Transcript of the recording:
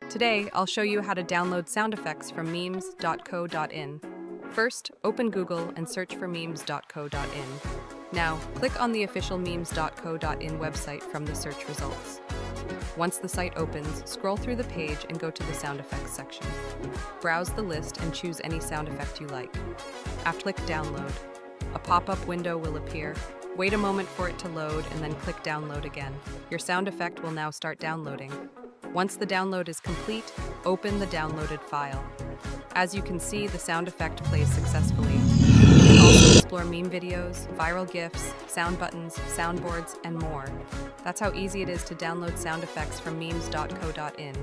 Today, I'll show you how to download sound effects from memes.co.in. First, open Google and search for memes.co.in. Now, click on the official memes.co.in website from the search results. Once the site opens, scroll through the page and go to the sound effects section. Browse the list and choose any sound effect you like. After click download, a pop-up window will appear. Wait a moment for it to load and then click download again. Your sound effect will now start downloading. Once the download is complete, open the downloaded file. As you can see, the sound effect plays successfully. You can also explore meme videos, viral GIFs, sound buttons, soundboards, and more. That's how easy it is to download sound effects from memes.co.in.